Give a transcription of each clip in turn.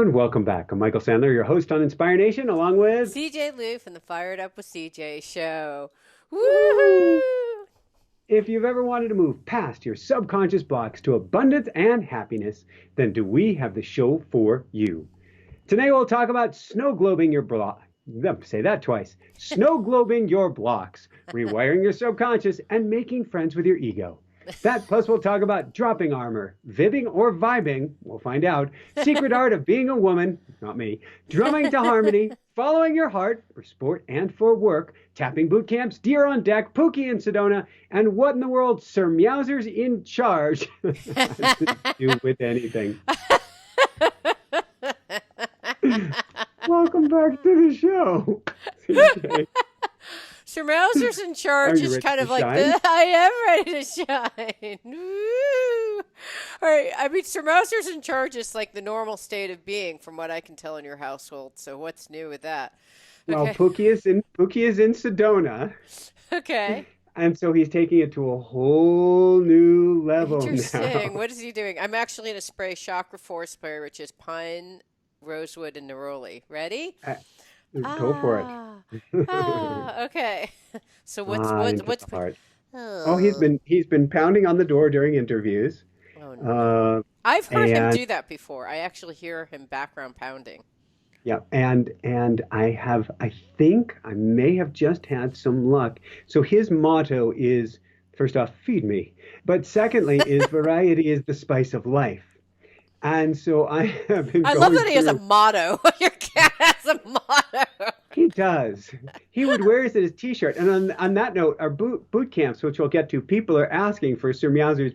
and welcome back. I'm Michael Sandler, your host on Inspire Nation, along with CJ Lou from the Fired Up with CJ show. Woohoo! Woohoo! If you've ever wanted to move past your subconscious blocks to abundance and happiness, then do we have the show for you. Today we'll talk about snow globing your block. Say that twice. Snow globing your blocks, rewiring your subconscious, and making friends with your ego. That plus we'll talk about dropping armor, vibbing or vibing, we'll find out, secret art of being a woman, not me, drumming to harmony, following your heart for sport and for work, tapping boot camps, deer on deck, Pookie in Sedona, and what in the world Sir Meowsers in charge has to do with anything. Welcome back to the show, CJ. Sir Meowsers in Are charge you is ready kind to of like shine? I am ready to shine. Woo! All right, I mean Sir Meowsers in charge is like the normal state of being, from what I can tell in your household. So what's new with that? Well, Okay, Pookie is in Sedona, okay, and so he's taking it to a whole new level interesting. now. What is he doing? I'm actually gonna spray chakra force spray, which is pine, rosewood, and neroli. Ready? Uh, Go for Ah, it. ah, okay. So what's Ah, what's into what's the heart. Oh, he's oh, been he's been pounding on the door during interviews. oh no. Uh, I've heard him and do that before. I actually hear him background pounding. yeah, and I think I may have just had some luck. So his motto is first off, feed me, but secondly is variety is the spice of life. And so I have been I love going that he has a through. motto. Your cat has a motto. He does. He would wear it as his T-shirt. And on that note, our boot camps, which we'll get to, people are asking for Sir Meowser's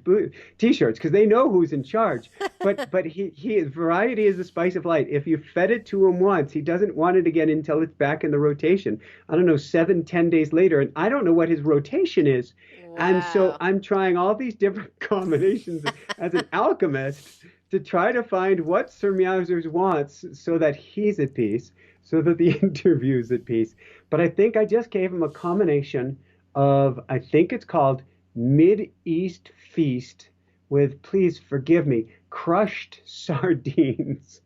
T-shirts because they know who's in charge. But he variety is the spice of life. If you fed it to him once, he doesn't want it again until it's back in the rotation. I don't know, 7, 10 days later, and I don't know what his rotation is. And so Wow. I'm trying all these different combinations as an alchemist to try to find what Sir Meowsers wants so that he's at peace, so that the interview's at peace. But I think I just gave him a combination of, I think it's called Mid-East Feast with, please forgive me, crushed sardines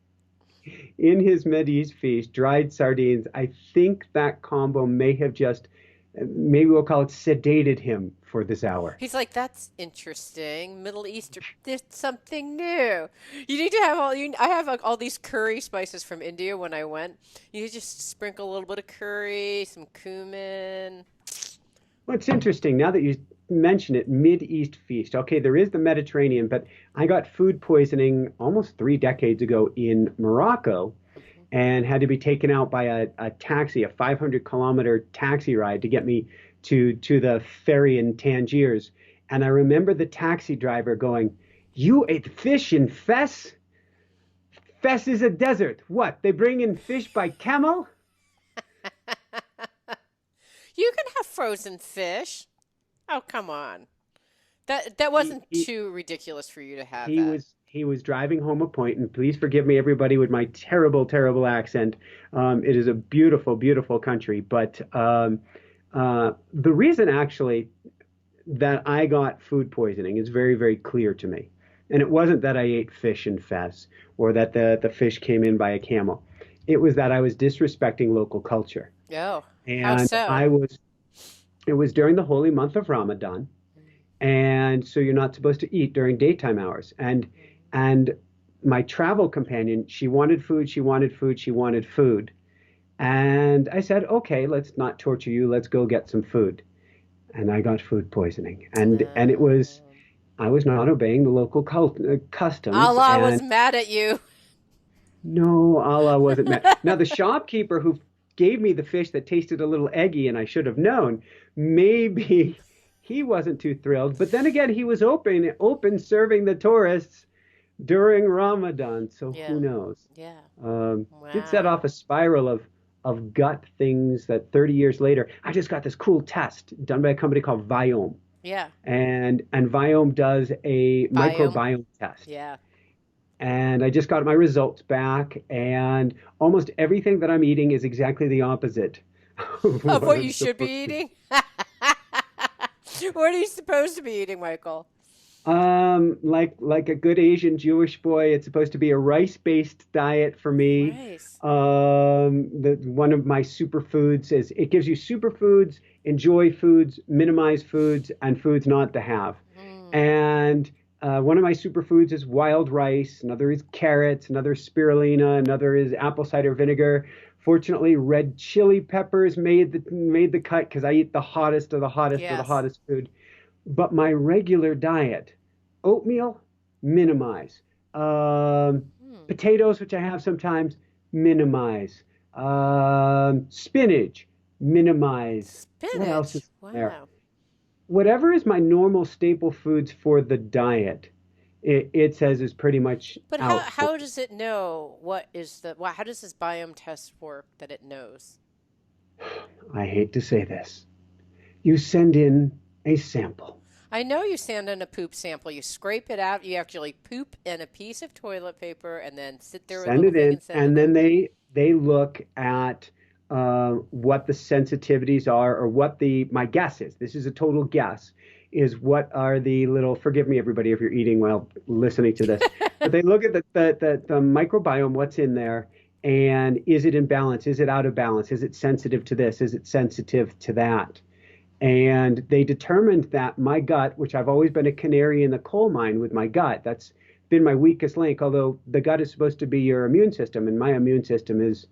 in his Mid-East Feast, dried sardines. I think that combo may have just, maybe we'll call it sedated him for this hour. He's like, that's interesting. Middle Eastern, there's something new. You need to have all you. I have like all these curry spices from India when I went. You just sprinkle a little bit of curry, some cumin. Well, it's interesting now that you mention it, Mid-East Feast. Okay, there is the Mediterranean, but I got food poisoning almost 3 decades ago in Morocco and had to be taken out by a taxi, a 500-kilometer taxi ride to get me to the ferry in Tangiers. And I remember the taxi driver going, "You ate fish in Fes? Fes is a desert. What? They bring in fish by camel?" You can have frozen fish. Oh, come on. That He, wasn't he, too ridiculous for you to have he that. was he was driving home a point, and please forgive me, everybody, with my terrible, terrible accent. It is a beautiful, beautiful country, but the reason actually that I got food poisoning is very, very clear to me. And it wasn't that I ate fish in Fez or that the fish came in by a camel. It was that I was disrespecting local culture. Oh, how And so? it was during the holy month of Ramadan. And so you're not supposed to eat during daytime hours. And my travel companion, she wanted food, she wanted food, she wanted food. And I said, okay, let's not torture you. Let's go get some food. And I got food poisoning. And it was, Um, I was not obeying the local customs. Allah was And mad at you. no, Allah wasn't mad. Now, the shopkeeper who gave me the fish that tasted a little eggy and I should have known, maybe he wasn't too thrilled. But then again, he was open serving the tourists during Ramadan. So who Yeah, knows? yeah. Did set off Wow. a spiral of gut things that 30 years later, I just got this cool test done by a company called Viome. Yeah. And Viome does a Biome. microbiome test. Yeah. And I just got my results back, and almost everything that I'm eating is exactly the opposite of Of what what I'm you should be supposed to. eating? What are you supposed to be eating, Michael? Like a good Asian Jewish boy, it's supposed to be a rice-based diet for me. Rice. The one of my superfoods is it gives you superfoods, enjoy foods, minimize foods, and foods not to have. Mm. And one of my superfoods is wild rice. Another is carrots. Another is spirulina. Another is apple cider vinegar. Fortunately, red chili peppers made the cut because I eat the hottest of the hottest of the Yes. hottest food. But my regular diet, oatmeal, minimize. Hmm. Potatoes, which I have sometimes, minimize. Spinach, minimize. What else Spinach. is there? Wow. Whatever is my normal staple foods for the diet, it says is pretty much But how out for. how does it know what is the how does this biome test work that it knows? I hate to say this. You send in a sample. I know you send in a poop sample. You scrape it out. You actually poop in a piece of toilet paper and then sit there with a Send little it thing in, and send and it then in. they look at what the sensitivities are, or what the my guess is. This is a total guess. Is what are the little? Forgive me, everybody, if you're eating while listening to this, but they look at the microbiome, what's in there, and is it in balance? Is it out of balance? Is it sensitive to this? Is it sensitive to that? And they determined that my gut, which I've always been a canary in the coal mine with my gut, that's been my weakest link. Although the gut is supposed to be your immune system, and my immune system is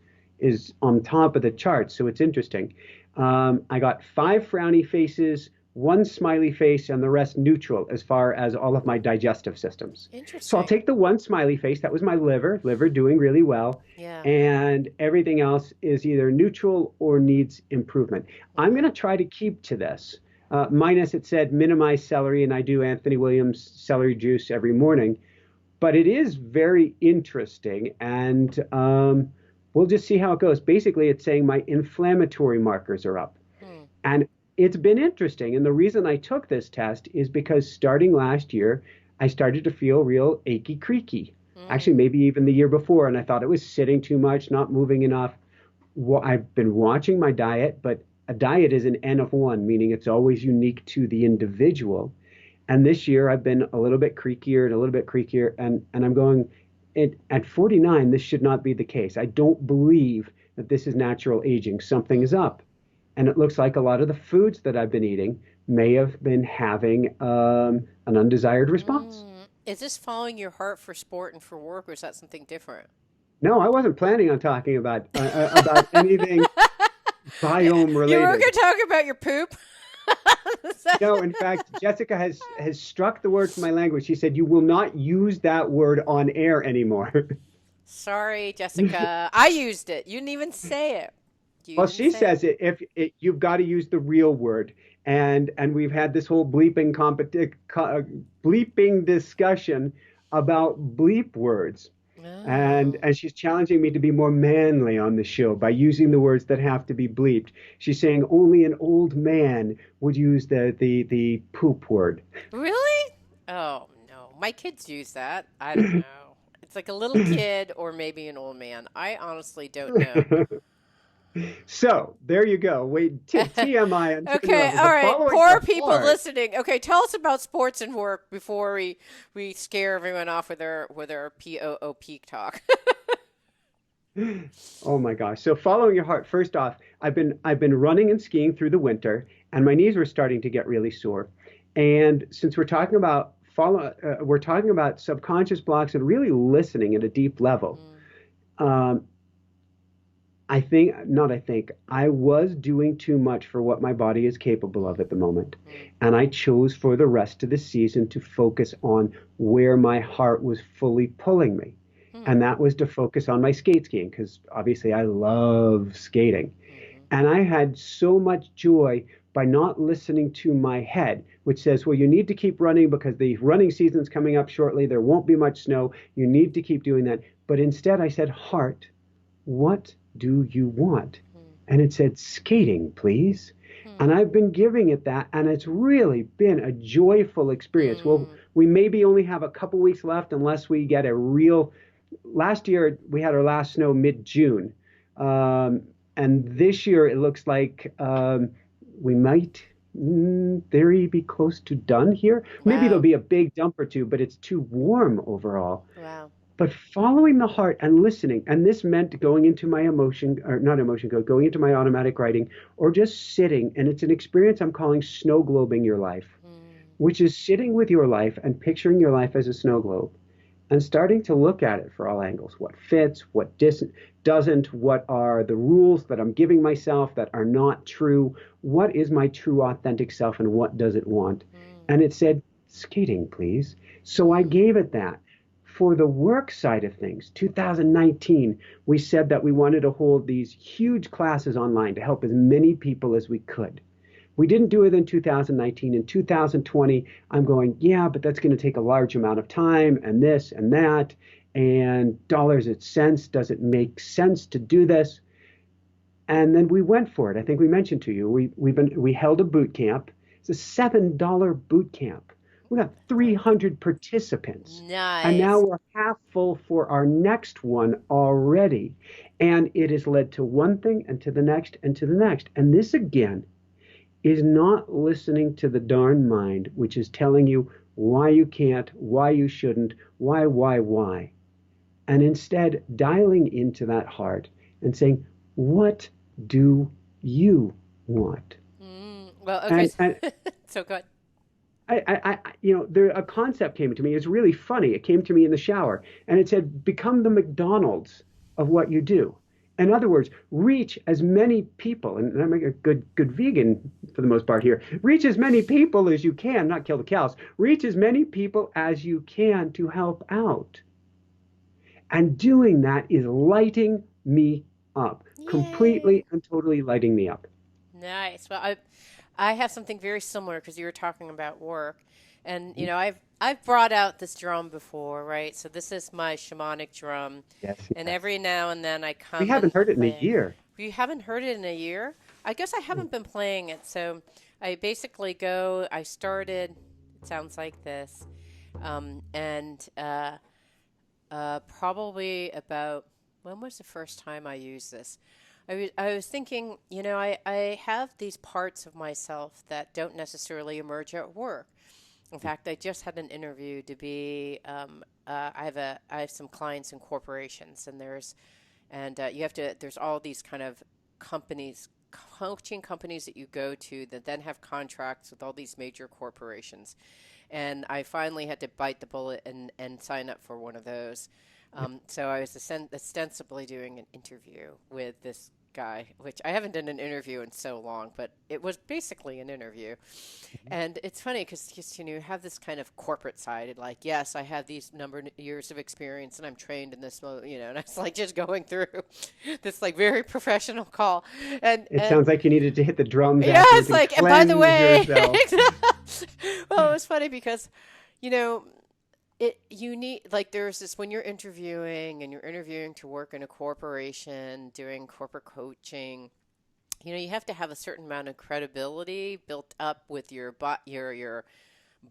on top of the charts, so it's interesting. I got five frowny faces, one smiley face, and the rest neutral as far as all of my digestive systems. So I'll Interesting. take the one smiley face. That was my liver doing really well. Yeah. And everything else is either neutral or needs improvement. I'm going Mm. to try to keep to this. Minus it said minimize celery, and I do Anthony Williams celery juice every morning. But it is very interesting, and we'll just see how it goes. Basically, it's saying my inflammatory markers are up. Hmm. And it's been interesting. And the reason I took this test is because starting last year, I started to feel real achy creaky. Mm. Actually, maybe even the year before. And I thought it was sitting too much, not moving enough. Well, I've been watching my diet, but a diet is an N of one, meaning it's always unique to the individual. And this year I've been a little bit creakier and a little bit creakier. And I'm going, at 49, this should not be the case. I don't believe that this is natural aging. Something is Mm. up. And it looks like a lot of the foods that I've been eating may have been having an undesired response. Mm. Is this following your heart for sport and for work, or is that something different? No, I wasn't planning on talking about anything biome You were related. going to talk about your poop? No, in fact, Jessica has struck the word from my language. She said you will not use that word on air anymore. Sorry, Jessica. I used it. You didn't even say it. You Well, didn't she say it. says if you've got to use the real word, and we've had this whole bleeping discussion about bleep words, and Oh. and she's challenging me to be more manly on the show by using the words that have to be bleeped. She's saying only an old man would use the poop word. Really? Oh, no. My kids use that. I don't know. It's like a little kid or maybe an old man. I honestly don't know. So there you go. Wait, TMI on too many Okay, levels. all The right. following Poor the people heart. listening. Okay, tell us about sports and work before we scare everyone off with our POOP talk. Oh my gosh. So following your heart, first off, I've been running and skiing through the winter, and my knees were starting to get really sore. And since we're talking about subconscious blocks and really listening at a deep level. Mm, Um, I was doing too much for what my body is capable of at the moment. mm, And I chose for the rest of the season to focus on where my heart was fully pulling me. mm, And that was to focus on my skate skiing, because obviously I love skating. mm, And I had so much joy by not listening to my head, which says, well, you need to keep running because the running season's coming up shortly. There won't be much snow. You need to keep doing that. But instead, I said, heart, what do you want? mm, And it said, skating, please. And mm, I've been giving it that, and it's really been a joyful experience. Well, mm. we maybe only have a couple weeks left unless we get a real. Last year, we had our last snow mid-June. And this year, it looks like we might theory, be close to done here. Maybe there'll Wow. be a big dump or two, but it's too warm overall. Wow. But following the heart and listening, and this meant going into my emotion, or not emotion code, going into my automatic writing, or just sitting. And it's an experience I'm calling snow globing your life, Mm. which is sitting with your life and picturing your life as a snow globe and starting to look at it for all angles. What fits, what doesn't, what are the rules that I'm giving myself that are not true, what is my true authentic self and what does it want? Mm. And it said, skating, please. So I Mm. gave it that. For the work side of things, 2019, we said that we wanted to hold these huge classes online to help as many people as we could. We didn't do it in 2019. In 2020, I'm going, yeah, but that's going to take a large amount of time and this and that. And dollars and cents, does it make sense to do this? And then we went for it. I think we mentioned to you, we held a boot camp. It's a $7 boot camp. We got Wow. 300 participants. And now Nice. we're half full for our next one already. And it has led to one thing and to the next and to the next. And this again is not listening to the darn mind, which is telling you why you can't, why you shouldn't, why, and instead dialing into that heart and saying, what do you want? Mm. Well, okay. And So good. there a concept came to me. It's really funny. It came to me in the shower, and it said, "Become the McDonald's of what you do." In other words, reach as many people, and I'm a good vegan for the most part here. Reach as many people as you can, not kill the cows. Reach as many people as you can to help out, and doing that is lighting me up, Yay. completely and totally lighting me up. Nice. Well, I have something very similar because you were talking about work, and I've brought out this drum before, right? So this is my shamanic drum, Yes, and yes. every now and then I We come haven't and heard it in a play. year. You haven't heard it in a year? I guess I haven't been playing it. So I basically go. I started. It sounds like this, and probably about when was the first time I used this? I was thinking, I have these parts of myself that don't necessarily emerge at work. In fact, I just had an interview to be. I have some clients in corporations, and you have to. There's all these kind of companies, coaching companies that you go to that then have contracts with all these major corporations. And I finally had to bite the bullet and sign up for one of those. So I was ostensibly doing an interview with this guy, which I haven't done an interview in so long, but it was basically an interview. And it's funny because just you have this kind of corporate side, like yes, I have these number of years of experience and I'm trained in this, and it's like just going through this like very professional call, It and sounds like you needed to hit the drums yeah, afterwards it's and like, and by the cleanse way, yourself. well, it was funny because, you know, you need like there's this when you're interviewing and you're interviewing to work in a corporation doing corporate coaching. You have to have a certain amount of credibility built up with your not your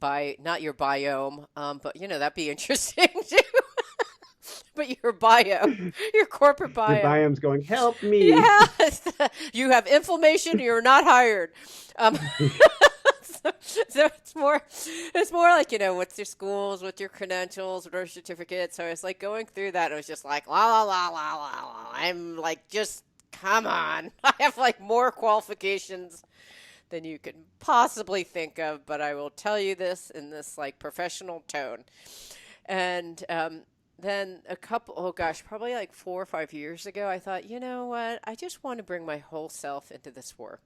biome, but that'd be interesting too. But your bio, your corporate Your bio. biome's going, help me. Yeah, you have inflammation. You're not hired. Um, so it's more like what's your schools, what's your credentials, what are your certificates. So it's like going through that. And it was just like la la la la la la. I'm like, just come on. I have like more qualifications than you can possibly think of, but I will tell you this in this like professional tone. And then oh gosh, probably like 4 or 5 years ago, I thought, you know what? I just want to bring my whole self into this work.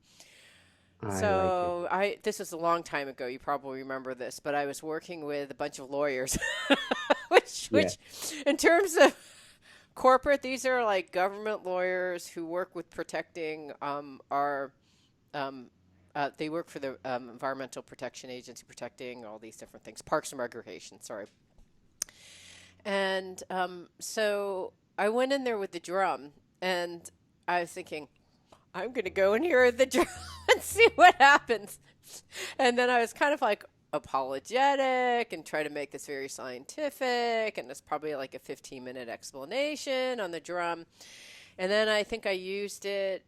I like it. So this was a long time ago. You probably remember this, but I was working with a bunch of lawyers, which Yeah. in terms of corporate, these are like government lawyers who work with protecting our. Um, they work for the Environmental Protection Agency, protecting all these different things, parks and recreation. Sorry, and so I went in there with the drum, and I was thinking, I'm going to go in here with the drum and see what happens. And then I was kind of like apologetic and try to make this very scientific, and it's probably like a 15-minute explanation on the drum. And then I think I used it.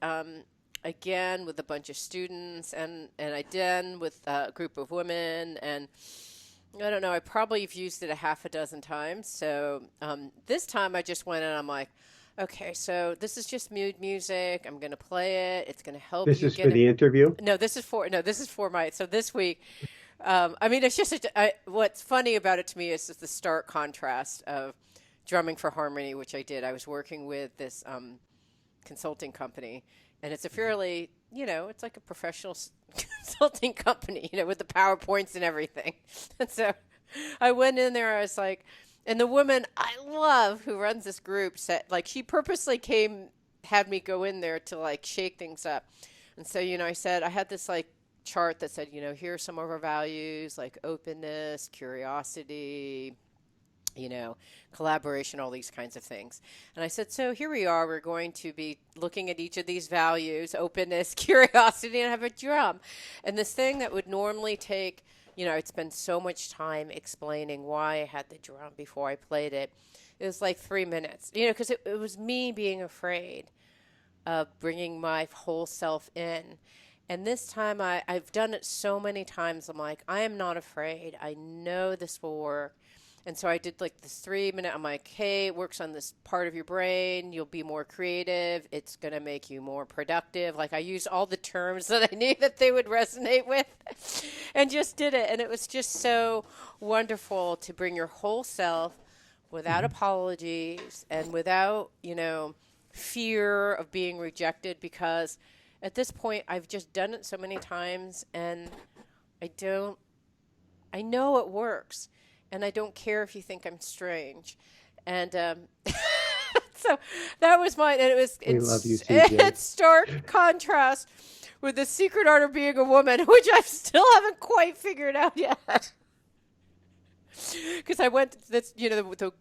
again with a bunch of students, and I did with a group of women, and I don't know, I probably have used it a half a dozen times. So this time I just went and I'm like, okay, so this is just mood music. I'm going to play it. It's going to help This you is for get the interview? no, this is for my, so this week, I mean, it's just, what's funny about it to me is just the stark contrast of drumming for harmony, which I did. I was working with this consulting company, and it's a fairly, it's like a professional consulting company, with the PowerPoints and everything. And so I went in there, I was like, and the woman I love who runs this group said, like, she purposely had me go in there to like shake things up. And so, I said, I had this like chart that said, here are some of our values, like openness, curiosity, collaboration, all these kinds of things. And I said, so here we are. We're going to be looking at each of these values, openness, curiosity, and have a drum. And this thing that would normally take, I'd spend so much time explaining why I had the drum before I played it. It was like 3 minutes, because it was me being afraid of bringing my whole self in. And this time I've done it so many times. I'm like, I am not afraid. I know this will work. And so I did like this 3 minute, I'm like, hey, it works on this part of your brain. You'll be more creative. It's going to make you more productive. Like I used all the terms that I knew that they would resonate with and just did it. And it was just so wonderful to bring your whole self without apologies and without, fear of being rejected, because at this point I've just done it so many times and I know it works. And I don't care if you think I'm strange. And so that was mine. And it was We love you, CJ. it's stark contrast with the secret art of being a woman, which I still haven't quite figured out yet. Because I went to this,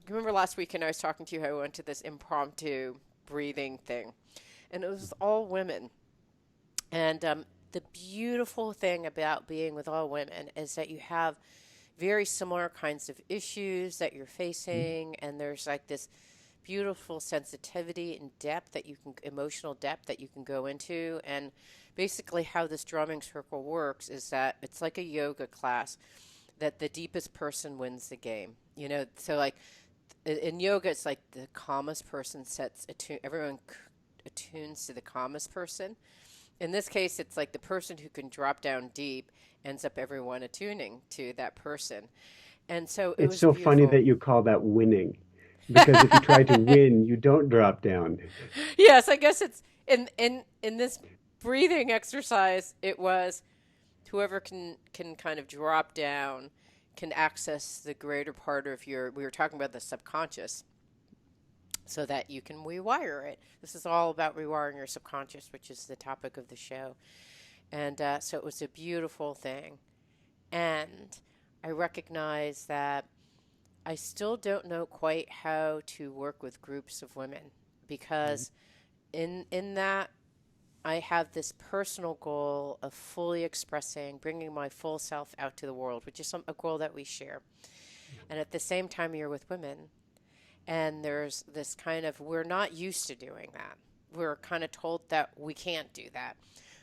remember last weekend I was talking to you how I went to this impromptu breathing thing. And it was all women. And the beautiful thing about being with all women is that you have very similar kinds of issues that you're facing, and there's like this beautiful sensitivity and depth emotional depth that you can go into. And basically how this drumming circle works is that it's like a yoga class, that the deepest person wins the game. So like in yoga, it's like the calmest person everyone attunes to the calmest person. In this case, it's like the person who can drop down deep ends up everyone attuning to that person. And so it It's was so beautiful. funny that you call that winning, because if you try to win, you don't drop down. Yes, I guess it's in this breathing exercise, it was whoever can kind of drop down can access the greater part of we were talking about the subconscious, so that you can rewire it. This is all about rewiring your subconscious, which is the topic of the show. And so it was a beautiful thing. And I recognize that I still don't know quite how to work with groups of women, because in that I have this personal goal of fully expressing, bringing my full self out to the world, which is a goal that we share. And at the same time, you're with women. And there's this kind of, we're not used to doing that. We're kind of told that we can't do that.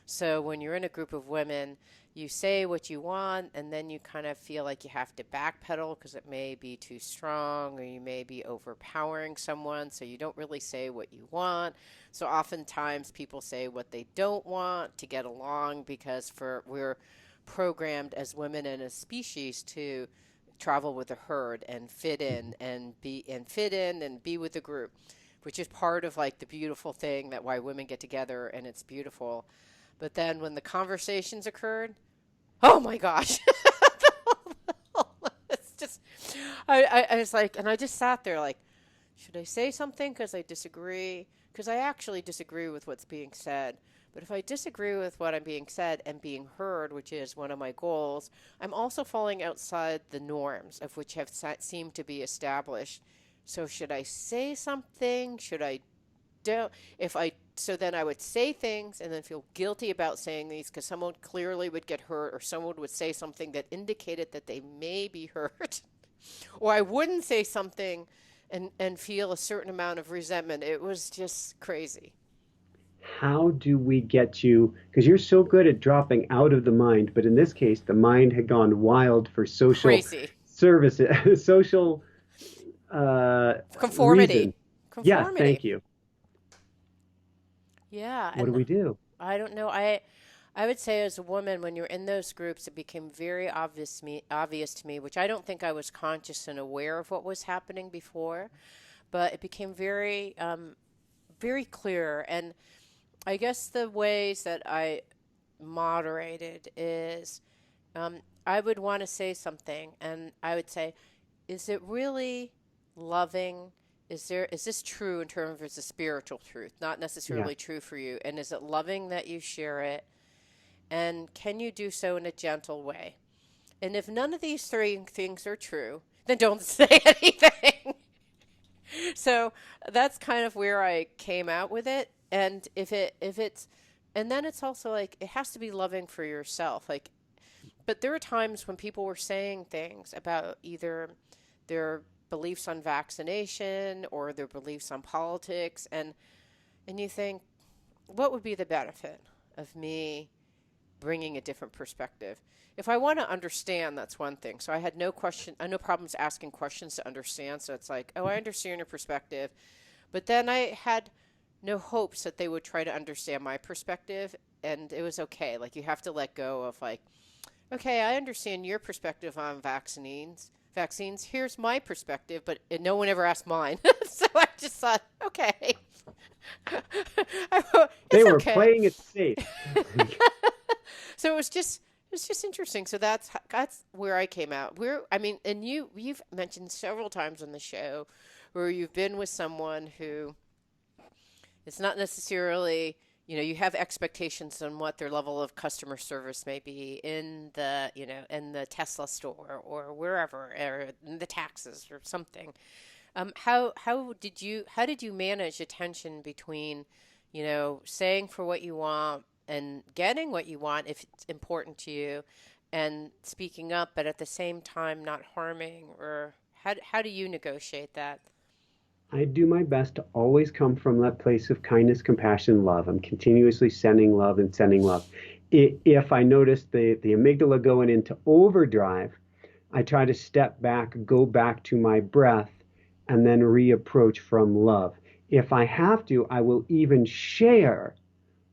So when you're in a group of women, you say what you want, and then you kind of feel like you have to backpedal because it may be too strong, or you may be overpowering someone, so you don't really say what you want. So oftentimes people say what they don't want to get along, because we're programmed as women and as species to travel with a herd and fit in and be with the group, which is part of like the beautiful thing that why women get together, and it's beautiful. But then when the conversations occurred, oh my gosh, it's just, I was like, and I just sat there like, should I say something because I disagree? Because I actually disagree with what's being said. But if I disagree with what I'm being said and being heard, which is one of my goals, I'm also falling outside the norms of which have seemed to be established. So should I say something? Should I don't? So then I would say things and then feel guilty about saying these because someone clearly would get hurt, or someone would say something that indicated that they may be hurt. Or I wouldn't say something and feel a certain amount of resentment. It was just crazy. how do we get you, because you're so good at dropping out of the mind, but in this case, the mind had gone wild for social Crazy. services, social Conformity. reason. Yeah, Conformity. thank you. Yeah, What do and we do? I don't know. I would say as a woman, when you're in those groups, it became very obvious to me, which I don't think I was conscious and aware of what was happening before, but it became very clear. And I guess the ways that I moderated is I would want to say something, and I would say, "Is it really loving? Is this true in terms of the spiritual truth, not Yeah, necessarily true for you? And is it loving that you share it? And can you do so in a gentle way? And if none of these three things are true, then don't say anything." So that's kind of where I came out with it. And if it's and then it's also like it has to be loving for yourself. Like, but there were times when people were saying things about either their beliefs on vaccination or their beliefs on politics, and you think, what would be the benefit of me bringing a different perspective? If I want to understand, that's one thing. So I had no problems asking questions to understand. So it's like, oh, I understand your perspective. But then I had no hopes that they would try to understand my perspective. And it was okay. Like, you have to let go of, like, okay, I understand your perspective on vaccines. Vaccines. Here's my perspective, but no one ever asked mine. So I just thought, okay, they it's were okay. playing it safe. So it was just interesting. So that's where I came out. Where I mean, and you've mentioned several times on the show where you've been with someone who it's not necessarily, you have expectations on what their level of customer service may be in the Tesla store or wherever, or in the taxes or something. How did you manage a tension between, saying for what you want and getting what you want if it's important to you, and speaking up, but at the same time not harming? Or how do you negotiate that? I do my best to always come from that place of kindness, compassion, love. I'm continuously sending love and sending love. If I notice the amygdala going into overdrive, I try to step back, go back to my breath, and then reapproach from love. If I have to, I will even share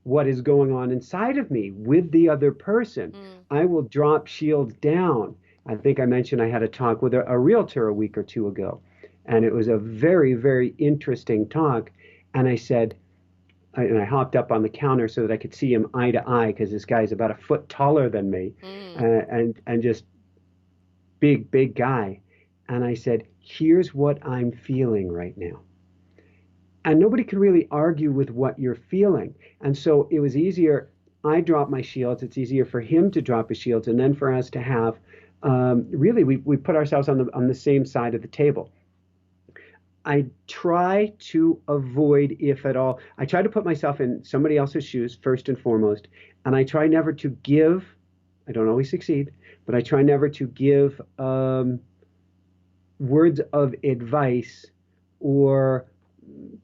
what is going on inside of me with the other person. Mm, I will drop shields down. I think I mentioned I had a talk with a realtor a week or two ago, and it was a very, very interesting talk. And I said, and I hopped up on the counter so that I could see him eye to eye because this guy's about a foot taller than me, mm, and just big, big guy. And I said, here's what I'm feeling right now. And nobody could really argue with what you're feeling. And so it was easier. I drop my shields. It's easier for him to drop his shields, and then for us to have really we put ourselves on the same side of the table. I try to avoid, if at all, I try to put myself in somebody else's shoes first and foremost, and I try never to give. I don't always succeed, but I try never to give words of advice or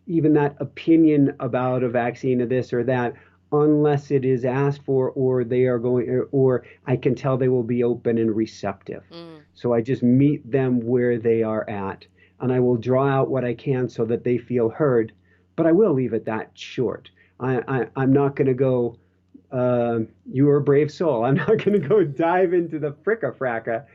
even that opinion about a vaccine or this or that unless it is asked for or they are going or I can tell they will be open and receptive. mm. So I just meet them where they are at and I will draw out what I can so that they feel heard, but I will leave it that short. I'm not going to go, you are a brave soul. I'm not going to go dive into the fricka fracka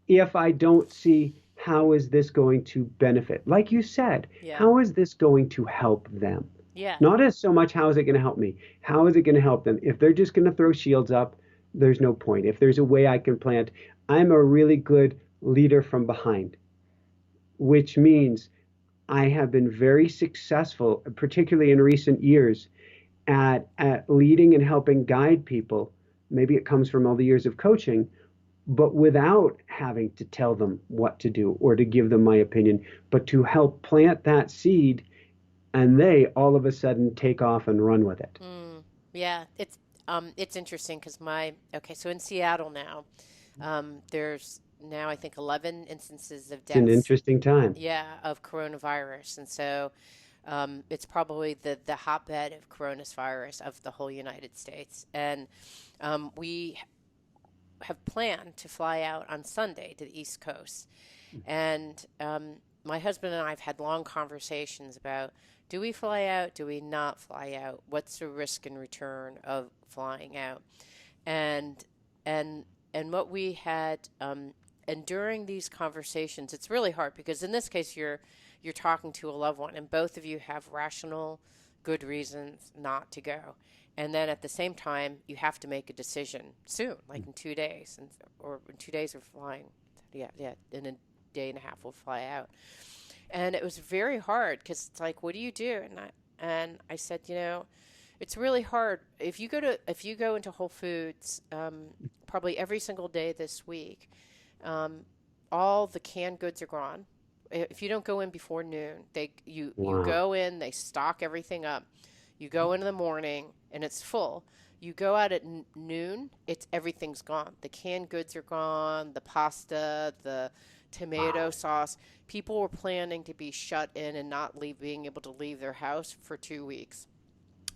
if I don't see how is this going to benefit. Like you said, Yeah. how is this going to help them? Yeah. Not as so much how is it going to help me? How is it going to help them? If they're just going to throw shields up, there's no point. If there's a way I can plant, I'm a really good leader from behind, which means I have been very successful, particularly in recent years, at leading and helping guide people. Maybe it comes from all the years of coaching, but without having to tell them what to do or to give them my opinion, but to help plant that seed and they all of a sudden take off and run with it. Mm, yeah, it's interesting because so in Seattle now, there's now I think 11 instances of It's an deaths, interesting time. yeah, of coronavirus, and so It's probably the hotbed of coronavirus of the whole United States. And we have planned to fly out on Sunday to the East Coast. And my husband and I have had long conversations about, do we fly out? Do we not fly out? What's the risk and return of flying out? And and and what we had and during these conversations, it's really hard because in this case you're talking to a loved one, and both of you have rational, good reasons not to go. And then at the same time, you have to make a decision soon, like in 2 days, or in 2 days we're flying. Yeah, in a day and a half we'll fly out. And it was very hard because it's like, what do you do? And I said, it's really hard if you go into Whole Foods probably every single day this week. All the canned goods are gone. If you don't go in before noon, you go in, they stock everything up. You go in the morning and it's full. You go out at noon, everything's gone. The canned goods are gone, the pasta, the tomato sauce. People were planning to be shut in and not being able to leave their house for 2 weeks.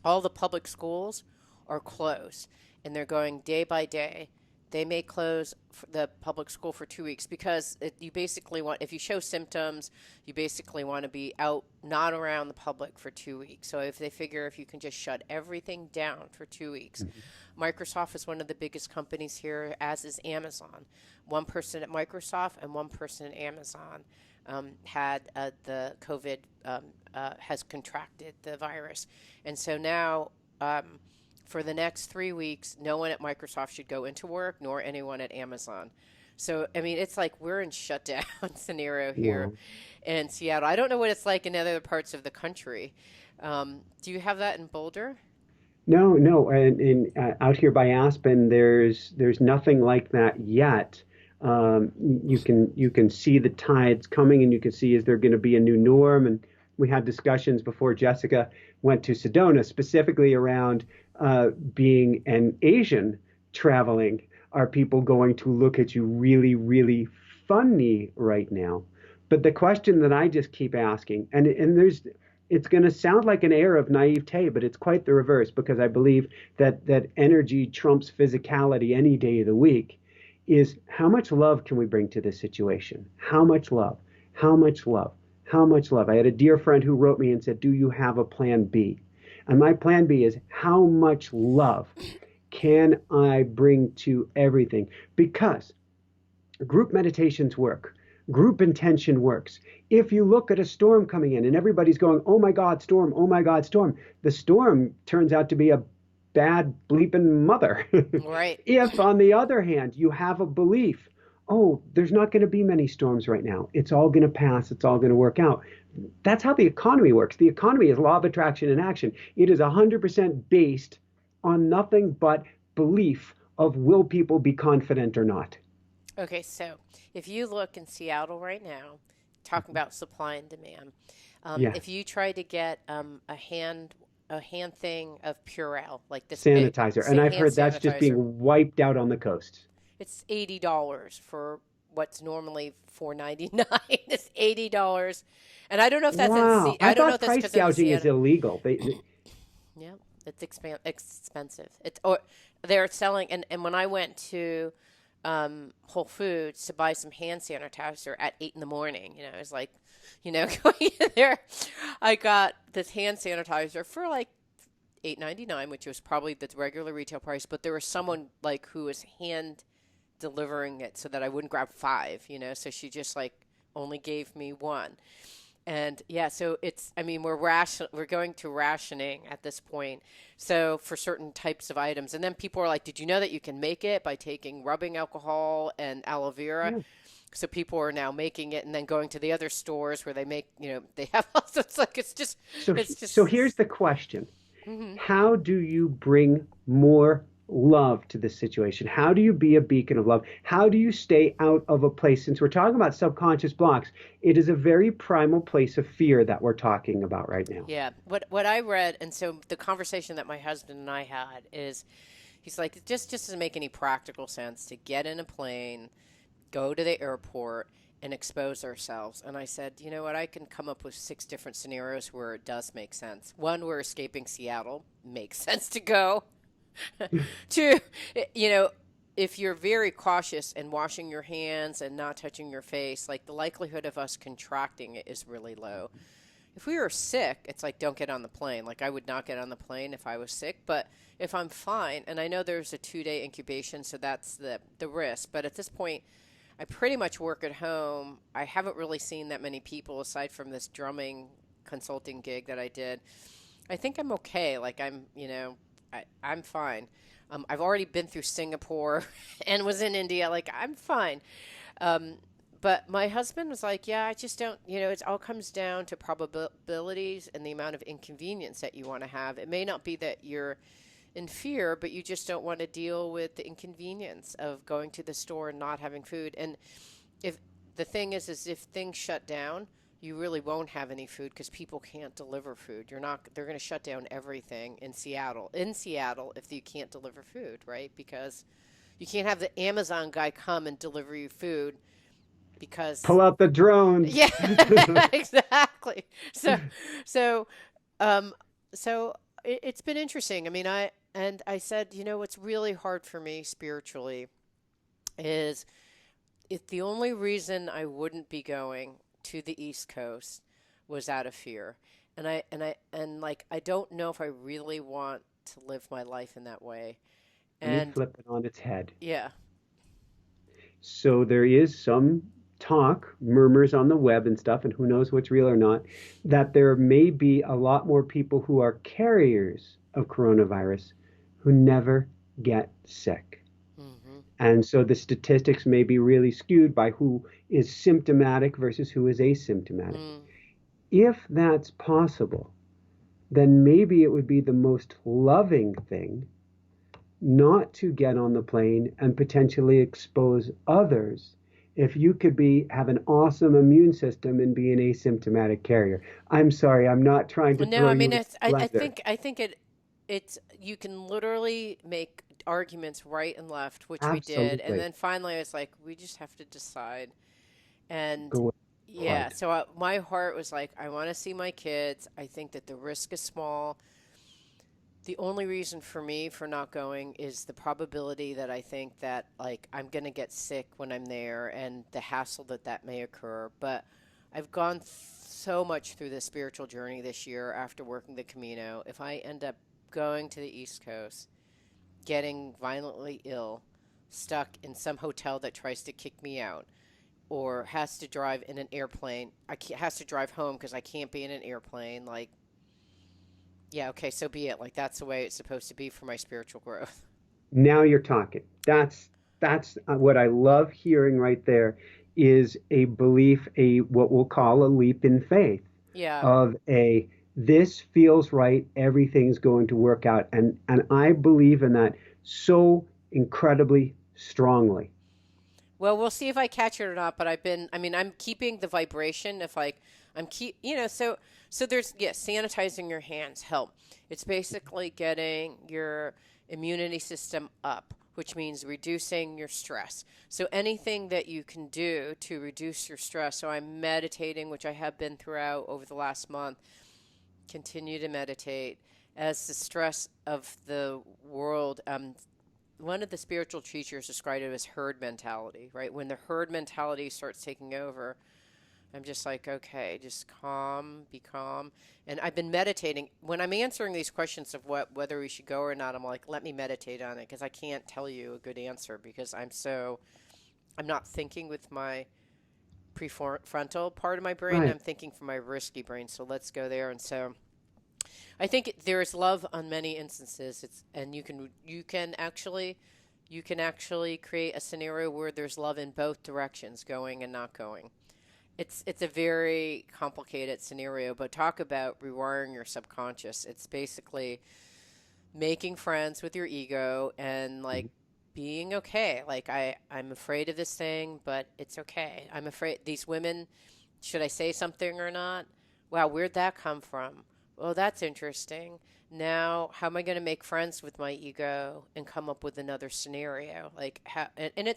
All the public schools are closed, and they're going day by day. They may close the public school for 2 weeks because you basically if you show symptoms, you basically want to be out, not around the public for 2 weeks. So if they figure if you can just shut everything down for 2 weeks. Microsoft is one of the biggest companies here, as is Amazon. One person at Microsoft and one person at Amazon had the COVID, has contracted the virus. And so now for the next 3 weeks, no one at Microsoft should go into work, nor anyone at Amazon. So, I mean, it's like we're in shutdown scenario here in Seattle. I don't know what it's like in other parts of the country. Do you have that in Boulder? No. And out here by Aspen, there's nothing like that yet. You can see the tides coming, and you can see, is there going to be a new norm? And we had discussions before Jessica went to Sedona, specifically around being an Asian traveling. Are people going to look at you really, really funny right now? But the question that I just keep asking, and it's going to sound like an air of naivete, but it's quite the reverse, because I believe that energy trumps physicality any day of the week, is how much love can we bring to this situation? How much love? How much love? How much love? I had a dear friend who wrote me and said, do you have a plan B? And my plan B is, how much love can I bring to everything? Because group meditations work. Group intention works. If you look at a storm coming in and everybody's going, oh my God, storm, oh my God, storm, the storm turns out to be a bad bleeping mother. Right. If, on the other hand, you have a belief, oh, there's not going to be many storms right now. It's all going to pass. It's all going to work out. That's how the economy works. The economy is law of attraction in action. It is 100% based on nothing but belief of, will people be confident or not? Okay, so if you look in Seattle right now, talking about supply and demand, if you try to get a hand thing of Purell, like this sanitizer, and I've heard that's just being wiped out on the coast. It's $80 for what's normally $4.99. It's $80, and I don't know if that's I don't know if price gouging is illegal. Yeah, it's expensive. They're selling, and when I went to Whole Foods to buy some hand sanitizer at 8 in the morning, it was like, going in there, I got this hand sanitizer for like $8.99, which was probably the regular retail price, but there was someone like who was hand delivering it so that I wouldn't grab 5, so she just like only gave me 1. And so we're going to rationing at this point. So for certain types of items, and then people are like, did you know that you can make it by taking rubbing alcohol and aloe vera? Yeah. So people are now making it and then going to the other stores where they make, they have also, So here's the question. Mm-hmm. How do you bring more love to this situation? How do you be a beacon of love? How do you stay out of a place? Since we're talking about subconscious blocks, it is a very primal place of fear that we're talking about right now. Yeah. What I read, and so the conversation that my husband and I had is, he's like, it just doesn't make any practical sense to get in a plane, go to the airport, and expose ourselves. And I said, you know what? I can come up with 6 different scenarios where it does make sense. One, where escaping Seattle makes sense to go. Two, you know, if you're very cautious and washing your hands and not touching your face, like the likelihood of us contracting it is really low. If we were sick, it's like, don't get on the plane. Like, I would not get on the plane if I was sick. But if I'm fine, and I know there's a 2-day incubation, so that's the risk. But at this point, I pretty much work at home. I haven't really seen that many people aside from this drumming consulting gig that I did. I think I'm okay. Like, I'm fine. I've already been through Singapore and was in India. Like, I'm fine. But my husband was like, yeah, I just don't, it all comes down to probabilities and the amount of inconvenience that you want to have. It may not be that you're in fear, but you just don't want to deal with the inconvenience of going to the store and not having food. And if the thing is if things shut down, you really won't have any food because people can't deliver food. They're going to shut down everything in Seattle. In Seattle, if you can't deliver food, right? Because you can't have the Amazon guy come and deliver you food. Because pull out the drones. Yeah, exactly. So it's been interesting. I mean, I said, what's really hard for me spiritually is if the only reason I wouldn't be going to the East Coast was out of fear, and I don't know if I really want to live my life in that way. Let me And flip it on its head. yeah, So there is some talk, murmurs on the web and stuff, and who knows what's real or not, that there may be a lot more people who are carriers of coronavirus who never get sick. hmm And so the statistics may be really skewed by who is symptomatic versus who is asymptomatic. mm. If that's possible, then maybe it would be the most loving thing not to get on the plane and potentially expose others if you could have an awesome immune system and be an asymptomatic carrier. I'm sorry, I'm not trying to No, throw I you mean into a blender. I think it's you can literally make arguments right and left, which we did, and Absolutely. then finally it's like we just have to decide. And Go with your yeah, heart. so my heart was like, I want to see my kids. I think that the risk is small. The only reason for me for not going is the probability that I think that like I'm going to get sick when I'm there and the hassle that may occur. But I've gone so much through the spiritual journey this year after working the Camino. If I end up going to the East Coast, getting violently ill, stuck in some hotel that tries to kick me out, or has to drive in an airplane, has to drive home because I can't be in an airplane, like, yeah, okay, so be it. Like, that's the way it's supposed to be for my spiritual growth. Now you're talking. That's what I love hearing right there is a belief, a what we'll call a leap in faith Yeah. of a this feels right, everything's going to work out. And I believe in that so incredibly strongly. Well, we'll see if I catch it or not, but I'm keeping the vibration. If like, so there's, yes, sanitizing your hands help. It's basically getting your immunity system up, which means reducing your stress. So anything that you can do to reduce your stress. So I'm meditating, which I have been throughout over the last month. Continue to meditate as the stress of the world. One of the spiritual teachers described it as herd mentality, right? When the herd mentality starts taking over, I'm just like, okay, just calm, be calm. And I've been meditating. When I'm answering these questions of whether we should go or not, I'm like, let me meditate on it because I can't tell you a good answer because I'm not thinking with my prefrontal part of my brain. Right. I'm thinking from my risky brain. So let's go there. And so I think there is love on many instances. And you can actually create a scenario where there's love in both directions, going and not going. It's a very complicated scenario, but talk about rewiring your subconscious. It's basically making friends with your ego and like being okay. Like I'm afraid of this thing, but it's okay. I'm afraid these women, should I say something or not? Wow, where'd that come from? Well, that's interesting. Now, how am I going to make friends with my ego and come up with another scenario? Like how, and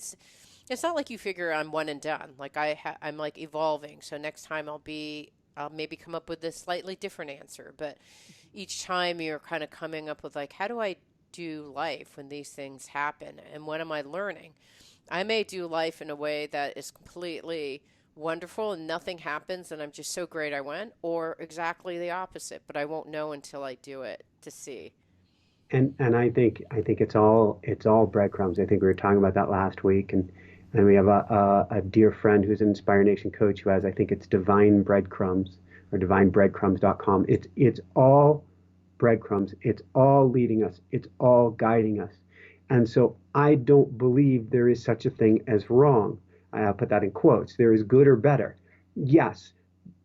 It's not like you figure I'm one and done. Like I'm like evolving. So next time I'll maybe come up with a slightly different answer. But each time you're kind of coming up with like, how do I do life when these things happen? And what am I learning? I may do life in a way that is completely wonderful and nothing happens and I'm just so great I went, or exactly the opposite, but I won't know until I do it to see. And I think it's all breadcrumbs. I think we were talking about that last week, and we have a dear friend who's an Inspire Nation coach who has, I think it's Divine Breadcrumbs or divinebreadcrumbs.com. It's all breadcrumbs. It's all leading us. It's all guiding us. And so I don't believe there is such a thing as wrong. I'll put that in quotes. There is good or better. Yes,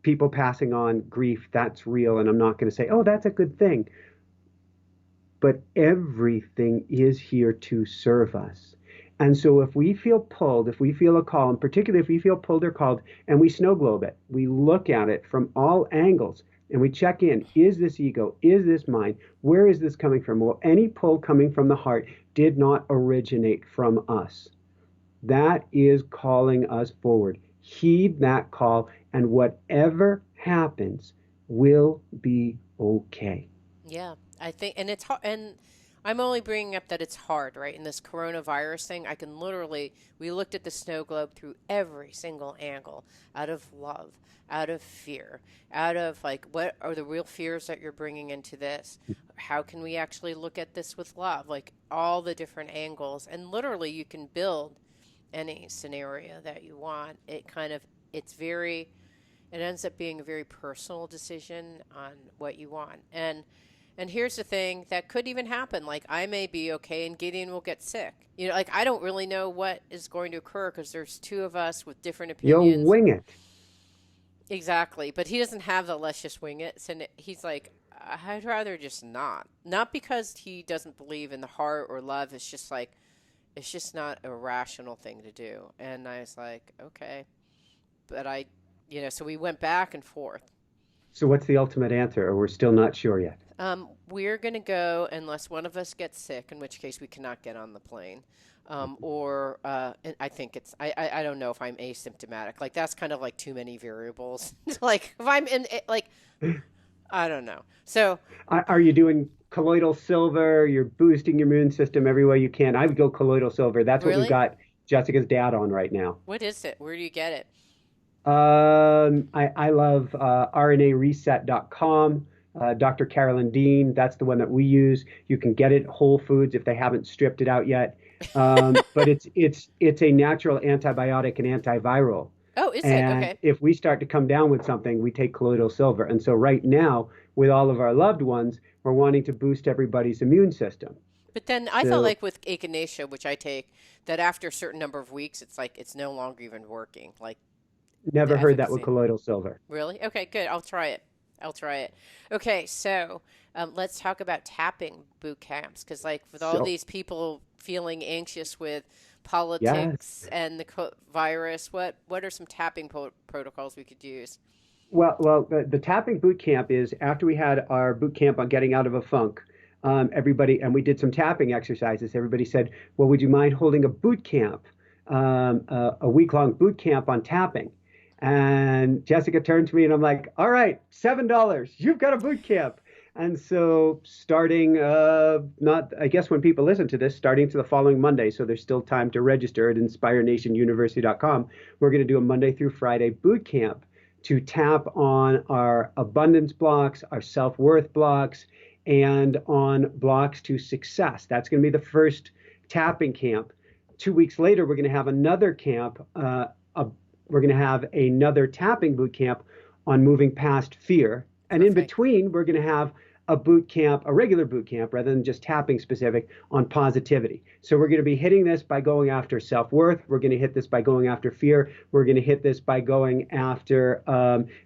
people passing on grief, that's real, and I'm not going to say, oh, that's a good thing. But everything is here to serve us. And so if we feel pulled, if we feel a call, and particularly if we feel pulled or called, and we snow globe it, we look at it from all angles and we check in, is this ego? Is this mine? Where is this coming from? Well, any pull coming from the heart did not originate from us. That is calling us forward. Heed that call, and whatever happens will be okay. Yeah, I think, and it's hard, and I'm only bringing up that it's hard, right? In this coronavirus thing, I can literally, we looked at the snow globe through every single angle, out of love, out of fear, out of like, what are the real fears that you're bringing into this? How can we actually look at this with love? Like all the different angles, and literally you can build any scenario that you want. It's very, it ends up being a very personal decision on what you want. And here's the thing that could even happen. Like, I may be okay and Gideon will get sick. You know, like, I don't really know what is going to occur because there's two of us with different You'll opinions. wing it. Exactly. But he doesn't have the let's just wing it. So he's like, I'd rather just not. Not because he doesn't believe in the heart or love. It's just like, it's just not a rational thing to do. And I was like, okay. But so we went back and forth. So what's the ultimate answer? Or we're still not sure yet? We're going to go unless one of us gets sick, in which case we cannot get on the plane. And I think I don't know if I'm asymptomatic. Like, that's kind of like too many variables. Like, if I'm in, like, I don't know. So, Are you doing colloidal silver? You're boosting your immune system every way you can. I would go colloidal silver. That's what we've really? got Jessica's dad on right now. What is it? Where do you get it? I love RNAreset.com. Dr. Carolyn Dean, that's the one that we use. You can get it at Whole Foods if they haven't stripped it out yet. But it's a natural antibiotic and antiviral. Oh, is it? And Okay. if we start to come down with something, we take colloidal silver. And so right now, with all of our loved ones, we're wanting to boost everybody's immune system. But then I thought, So like with echinacea, which I take, that after a certain number of weeks, it's like it's no longer even working. Like never the heard that with efficacy. colloidal silver. Really? Okay, good. I'll try it. I'll try it. Okay, so let's talk about tapping boot camps because, like, with all So these people feeling anxious with yes. politics and the virus, what are some tapping protocols we could use? Well, the tapping boot camp is after we had our boot camp on getting out of a funk. Everybody, and we did some tapping exercises. Everybody said, "Well, would you mind holding a boot camp, a week-long boot camp on tapping?" And Jessica turned to me, and I'm like, "All right, $7. You've got a boot camp." And so, starting not, I guess when people listen to this, starting to the following Monday, so there's still time to register at InspireNationUniversity.com. We're going to do a Monday through Friday boot camp to tap on our abundance blocks, our self-worth blocks, and on blocks to success. That's going to be the first tapping camp. 2 weeks later, we're going to have another camp. We're going to have another tapping boot camp on moving past fear. And in Perfect. between, we're going to have a boot camp, a regular boot camp, rather than just tapping specific on positivity. So we're going to be hitting this by going after self-worth. We're going to hit this by going after fear. We're going to hit this by going after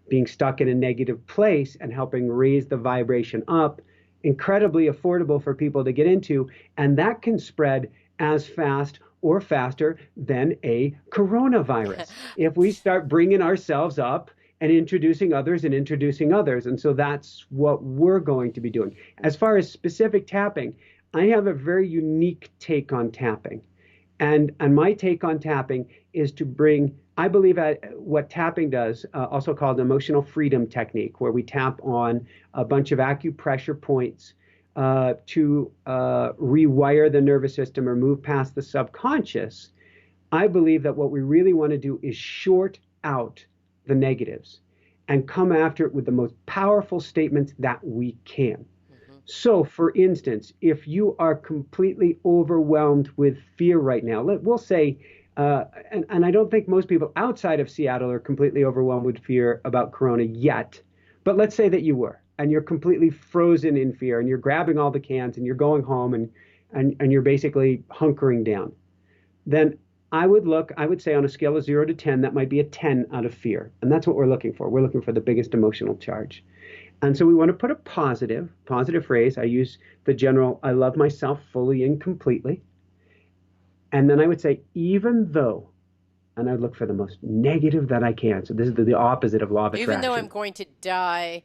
being stuck in a negative place and helping raise the vibration up. Incredibly affordable for people to get into, and that can spread as fast or faster than a coronavirus if we start bringing ourselves up and introducing others and introducing others. And so that's what we're going to be doing. As far as specific tapping, I have a very unique take on tapping. And my take on tapping is to bring, I believe, what tapping does, also called emotional freedom technique, where we tap on a bunch of acupressure points to rewire the nervous system or move past the subconscious. I believe that what we really want to do is short out the negatives and come after it with the most powerful statements that we can. Mm-hmm. So, for instance, if you are completely overwhelmed with fear right now, we'll say, and I don't think most people outside of Seattle are completely overwhelmed with fear about Corona yet, but let's say that you were, and you're completely frozen in fear, and you're grabbing all the cans, and you're going home, and you're basically hunkering down. Then I would say on a scale of 0 to 10, that might be a 10 out of fear. And that's what we're looking for. We're looking for the biggest emotional charge. And so we want to put a positive phrase. I use the general, I love myself fully and completely. And then I would say, even though, and I would look for the most negative that I can. So this is the opposite of law of Even though I'm attraction. going to die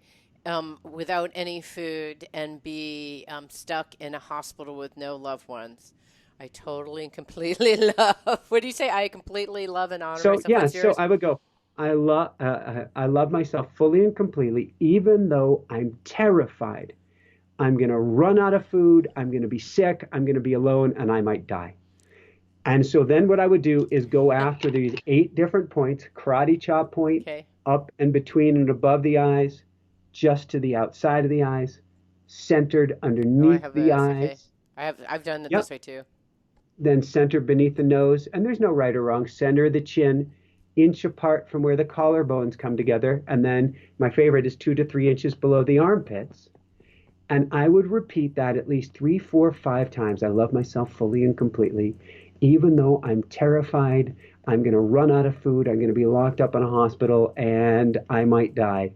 without any food and be stuck in a hospital with no loved ones, I totally and completely love. What do you say? I completely love and honor So myself. yeah, What's so yours? I would go, I love myself fully and completely, even though I'm terrified. I'm going to run out of food. I'm going to be sick. I'm going to be alone and I might die. And so then what I would do is go after these 8 different points, karate chop point, Okay. up and between and above the eyes, just to the outside of the eyes, centered Oh, I underneath have the those. Okay. eyes. I've done it Yep. this way too. Then center beneath the nose. And there's no right or wrong. Center of the chin, inch apart from where the collarbones come together. And then my favorite is 2 to 3 inches below the armpits. And I would repeat that at least 3, 4, 5 times. I love myself fully and completely, even though I'm terrified. I'm going to run out of food. I'm going to be locked up in a hospital and I might die.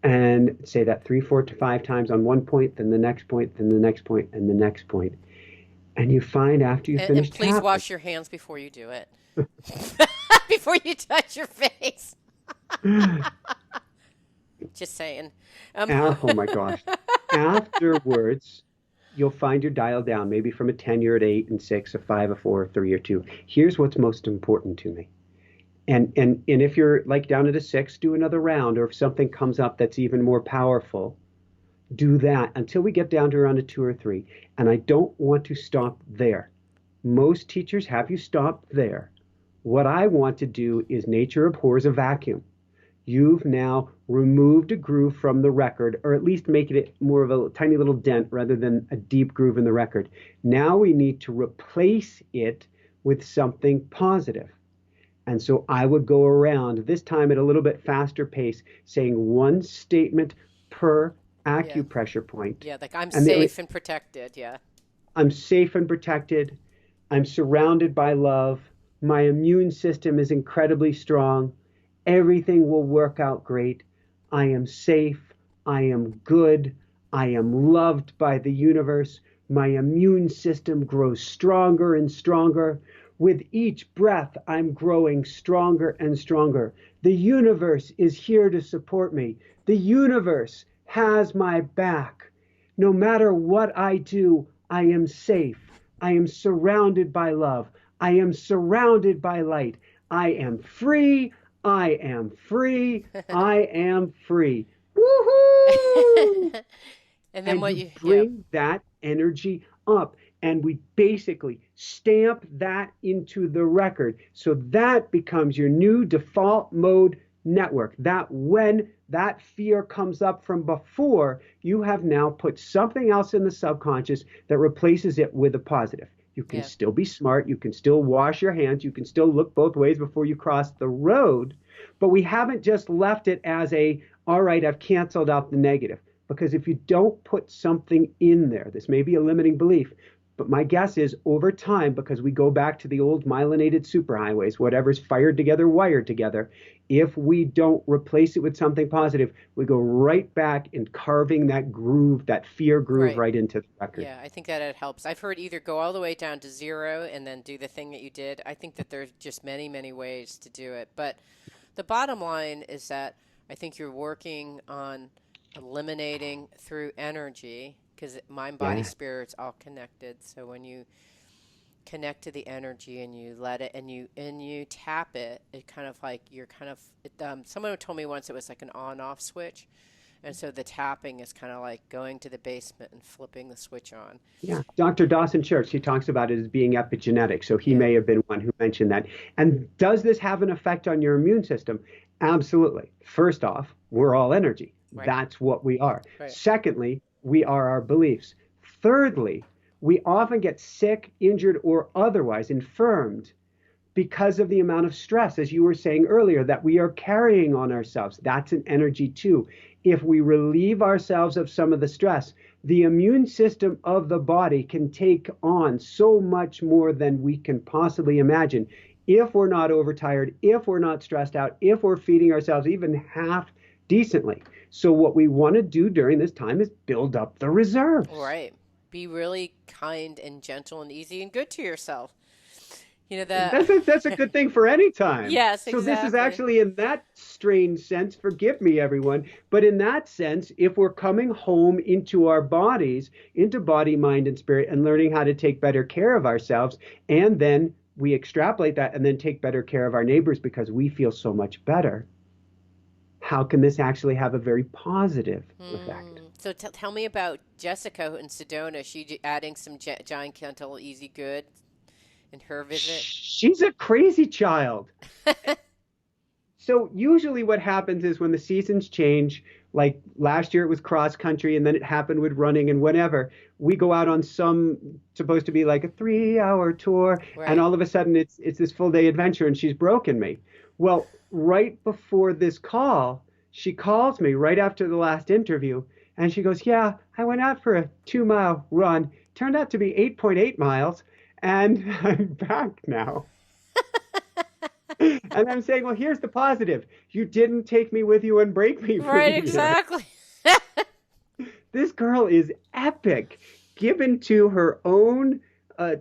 And say that 3, 4 to 5 times on one point, then the next point, then the next point, and the next point. And you find after you And finish please tapping, wash your hands before you do it. Before you touch your face. Just saying. Um, oh my gosh, afterwards, you'll find your dial down, maybe from a 10, you're at 8 and 6, a 5, a 4, a 3, or 2. Here's what's most important to me. And if you're like down at a 6, do another round, or if something comes up that's even more powerful, do that until we get down to around a 2 or 3. And I don't want to stop there. Most teachers have you stop there. What I want to do is nature abhors a vacuum. You've now removed a groove from the record, or at least making it more of a tiny little dent rather than a deep groove in the record. Now we need to replace it with something positive. And so I would go around, this time at a little bit faster pace, saying one statement per yeah. acupressure point. Yeah, like I'm And safe and protected. Yeah. I'm safe and protected. I'm surrounded by love. My immune system is incredibly strong. Everything will work out great. I am safe. I am good. I am loved by the universe. My immune system grows stronger and stronger. With each breath, I'm growing stronger and stronger. The universe is here to support me. The universe has my back. No matter what I do, I am safe. I am surrounded by love. I am surrounded by light. I am free. I am free. I am free. Woohoo! And then And what you you, yeah. bring that energy up. And we basically stamp that into the record. So that becomes your new default mode network. That when that fear comes up from before, you have now put something else in the subconscious that replaces it with a positive. You can Yeah. still be smart. You can still wash your hands. You can still look both ways before you cross the road. But we haven't just left it as a, all right, I've canceled out the negative. Because if you don't put something in there, this may be a limiting belief, but my guess is over time, because we go back to the old myelinated superhighways, whatever's fired together, wired together, if we don't replace it with something positive, we go right back in carving that groove, that fear groove Right. right into the record. Yeah, I think that it helps. I've heard either go all the way down to 0 and then do the thing that you did. I think that there's just many, many ways to do it. But the bottom line is that I think you're working on eliminating through energy because mind, body, Yeah. spirit's all connected. So when you connect to the energy and you let it and you tap it, it kind of like you're kind of someone told me once it was like an on-off switch. And so the tapping is kind of like going to the basement and flipping the switch on. Yeah, Dr. Dawson Church, he talks about it as being epigenetic. So he Yeah. may have been one who mentioned that. And does this have an effect on your immune system? Absolutely. First off, we're all energy. Right. That's what we are. Right. Secondly, we are our beliefs. Thirdly, we often get sick, injured, or otherwise infirmed because of the amount of stress, as you were saying earlier, that we are carrying on ourselves. That's an energy too. If we relieve ourselves of some of the stress, the immune system of the body can take on so much more than we can possibly imagine if we're not overtired, if we're not stressed out, if we're feeding ourselves even half decently. So what we want to do during this time is build up the reserves. Right. Be really kind and gentle and easy and good to yourself. You know That's a good thing for any time. Yes, So this is exactly. actually in that strange sense, forgive me everyone, but in that sense, if we're coming home into our bodies, into body, mind, and spirit, and learning how to take better care of ourselves, and then we extrapolate that and then take better care of our neighbors because we feel so much better, how can this actually have a very positive effect? So tell me about Jessica in Sedona. She adding some giant Kental Easy Good in her visit. She's a crazy child. So usually what happens is when the seasons change, like last year it was cross country and then it happened with running and whatever, we go out on some supposed to be like a 3 hour tour and Right. all of a sudden it's this full day adventure and she's broken me. Well, right before this call, she calls me right after the last interview and she goes, "Yeah, I went out for a 2 mile run. Turned out to be 8.8 miles and I'm back now." And I'm saying, well, here's the positive. You didn't take me with you and break me from Right, here. exactly. This girl is epic. Given to her own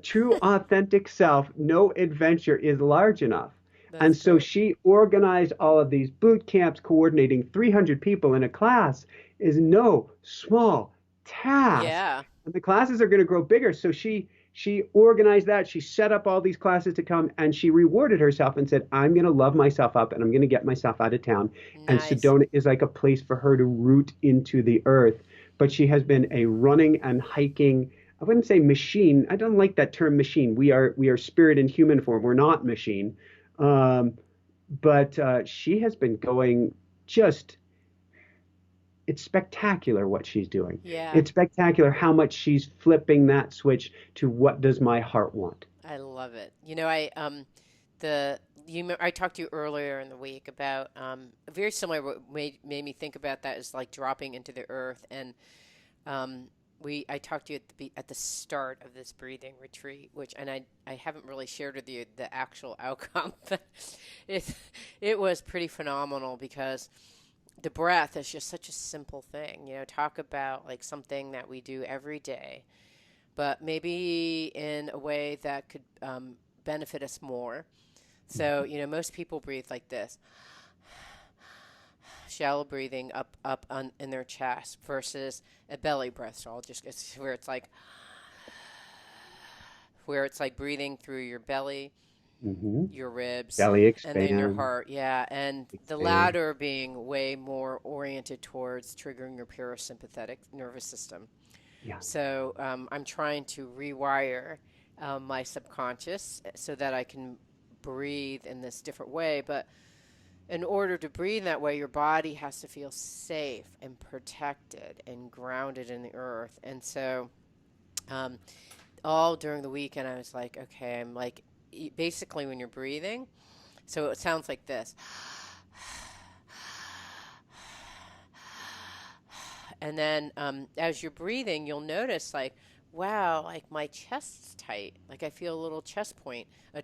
true, authentic self, no adventure is large enough. And That's so great. she organized all of these boot camps, coordinating 300 people in a class is no small task. Yeah. And the classes are going to grow bigger. So she organized that. She set up all these classes to come and she rewarded herself and said, "I'm going to love myself up and I'm going to get myself out of town." And Nice. Sedona is like a place for her to root into the earth. But she has been a running and hiking, I wouldn't say machine. I don't like that term machine. We are spirit in human form. We're not machine. Um, but she has been going just, it's spectacular what she's doing. Yeah. It's spectacular how much she's flipping that switch to what does my heart want. I love it. I talked to you earlier in the week about very similar. What made me think about that is like dropping into the earth, and I talked to you at the start of this breathing retreat, which and I haven't really shared with you the actual outcome, but it it was pretty phenomenal because the breath is just such a simple thing. Talk about like something that we do every day, but maybe in a way that could benefit us more. So, most people breathe like this, shallow breathing in their chest versus a belly breath. So it's where it's like breathing through your belly, Hmm. your ribs, Belly and then your expand, heart. Yeah. And the expand. latter being way more oriented towards triggering your parasympathetic nervous system. Yeah. So I'm trying to rewire my subconscious so that I can breathe in this different way. But in order to breathe that way, your body has to feel safe and protected and grounded in the earth. And so um, all during the weekend, I was like, okay, I'm like, basically when you're breathing, so it sounds like this. And then as you're breathing, you'll notice like, wow, like my chest's tight. Like I feel a little chest point, a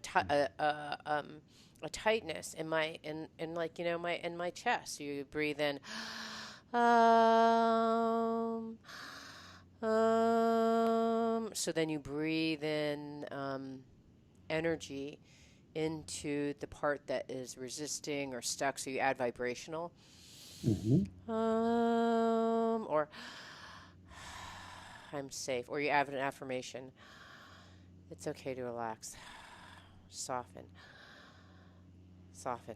tightness in like my in my chest. So you breathe in, um, so then you breathe in energy into the part that is resisting or stuck. So you add vibrational. Hmm. Or I'm safe. Or you add an affirmation. It's okay to relax. Soften. Soften.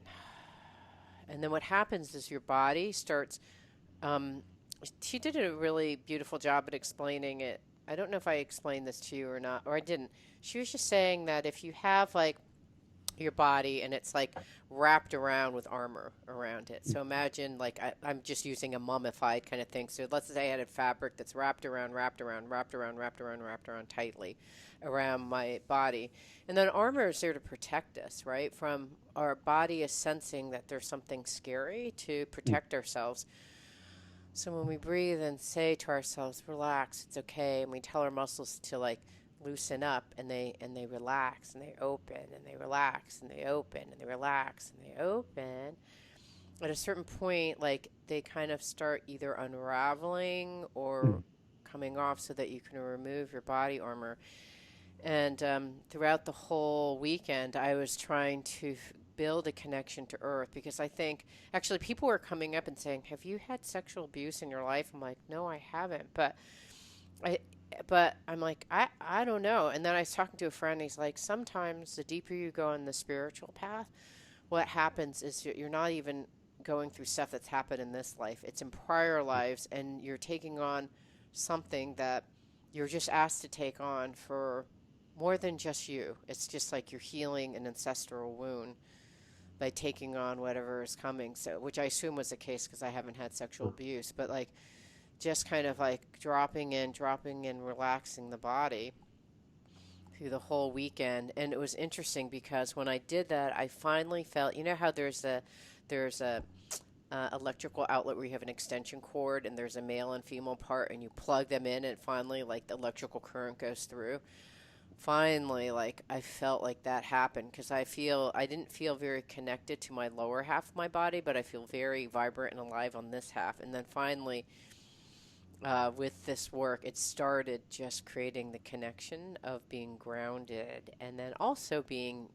And then what happens is your body starts. Um, she did a really beautiful job at explaining it. I don't know if I explained this to you or not, or I didn't. She was just saying that if you have like your body and it's like wrapped around with armor around it. So imagine like I'm just using a mummified kind of thing. So let's say I had a fabric that's wrapped around, wrapped around tightly around my body. And then armor is there to protect us, right? From our body is sensing that there's something scary to protect ourselves. So when we breathe and say to ourselves, relax, it's okay, and we tell our muscles to like loosen up, and they relax and they open and they relax and they open and they relax and they open, at a certain point like they kind of start either unraveling or coming off so that you can remove your body armor. And throughout the whole weekend I was trying to build a connection to earth, because I think actually people were coming up and saying, have you had sexual abuse in your life? I'm like, no, I haven't, but I'm like, I don't know. And then I was talking to a friend, he's like, sometimes the deeper you go in the spiritual path, what happens is you're not even going through stuff that's happened in this life. It's in prior lives, and you're taking on something that you're just asked to take on for more than just you. It's just like you're healing an ancestral wound by taking on whatever is coming. So, which I assume was the case because I haven't had sexual abuse, but like, just kind of like dropping in, relaxing the body through the whole weekend. And it was interesting because when I did that, I finally felt, you know how there's a electrical outlet where you have an extension cord and there's a male and female part and you plug them in and finally like the electrical current goes through. Finally, like I felt like that happened because I didn't feel very connected to my lower half of my body, but I feel very vibrant and alive on this half. And then finally, with this work, it started just creating the connection of being grounded, and then also being,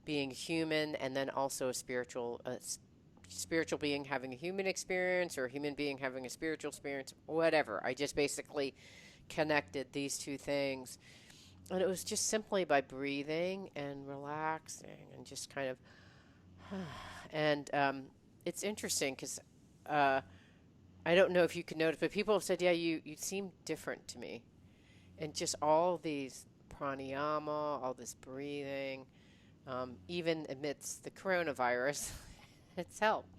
being human, and then also a spiritual being having a human experience, or a human being having a spiritual experience, whatever. I just basically connected these two things, and it was just simply by breathing and relaxing and just kind of, and it's interesting because. I don't know if you can notice, but people have said, yeah, you seem different to me. And just all these pranayama, all this breathing, even amidst the coronavirus, it's helped.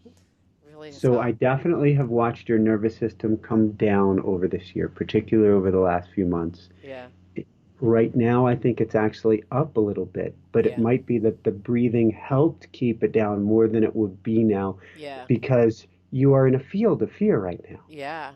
Really has So I helped. definitely have watched your nervous system come down over this year, particularly over the last few months. Yeah, Right now, I think it's actually up a little bit, but it yeah, might be that the breathing helped keep it down more than it would be now yeah, because you are in a field of fear right now. yeah,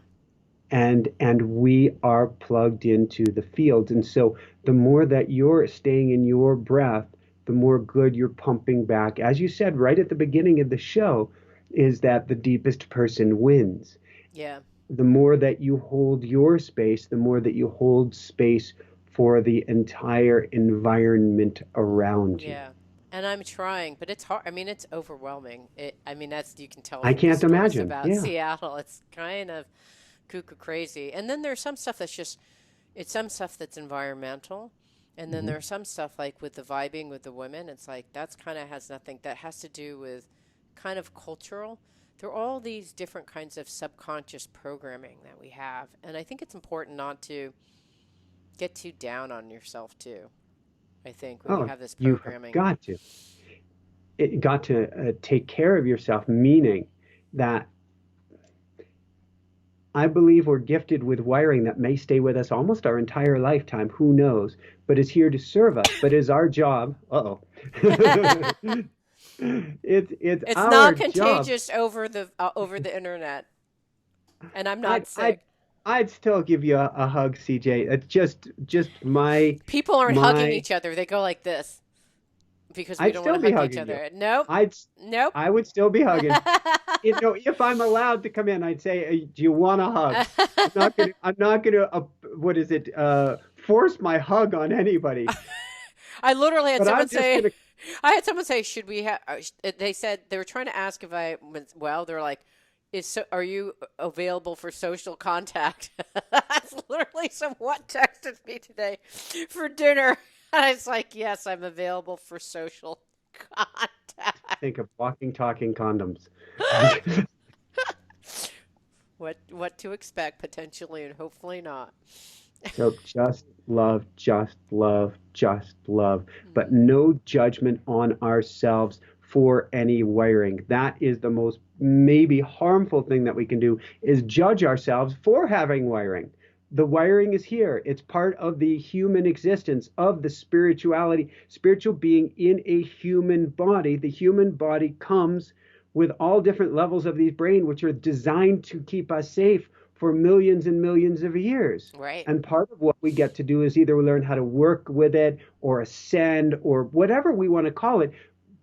And we are plugged into the fields. And so the more that you're staying in your breath, the more good you're pumping back. As you said right at the beginning of the show, is that the deepest person wins. yeah, The more that you hold your space, the more that you hold space for the entire environment around you. yeah. And I'm trying, but it's hard. I mean, it's overwhelming. I mean, that's, you can tell I from the can't stories imagine. about Yeah. Seattle. It's kind of cuckoo crazy. And then there's some stuff that's just, it's some stuff that's environmental. And then Mhm. there's some stuff like with the vibing with the women. It's like that's kind of has nothing, that has to do with kind of cultural. There are all these different kinds of subconscious programming that we have. And I think it's important not to get too down on yourself too. I think when you Oh, have this you have programming. got to. It got to take care of yourself, meaning that I believe we're gifted with wiring that may stay with us almost our entire lifetime. Who knows? But is here to serve us. But is our job. Uh-oh. It's It's our not job. contagious over the internet, and I'm not I'd I'd sick. I'd still give you a hug, CJ. It's just People aren't hugging my. each other. They go like this because we I'd don't want still to be hug each hugging you. other. Nope. I'd Nope. I would still be hugging. If I'm allowed to come in, I'd say, "Do you want a hug?" I'm not gonna, what is it? Force my hug on anybody. I literally had But someone I'm just say, gonna. I had someone say, should we have, they said, they were trying to ask if I was well. They're like, are you available for social contact? That's literally someone texted me today for dinner. And I was like, yes, I'm available for social contact. Think of walking, talking condoms. What to expect potentially and hopefully not. So just love, just love, just love, but Mm, no judgment on ourselves for any wiring. That is the most maybe harmful thing that we can do is judge ourselves for having wiring. The wiring is here. It's part of the human existence of the spirituality, spiritual being in a human body. The human body comes with all different levels of these brain, which are designed to keep us safe for millions and millions of years. right. And part of what we get to do is either learn how to work with it or ascend or whatever we want to call it,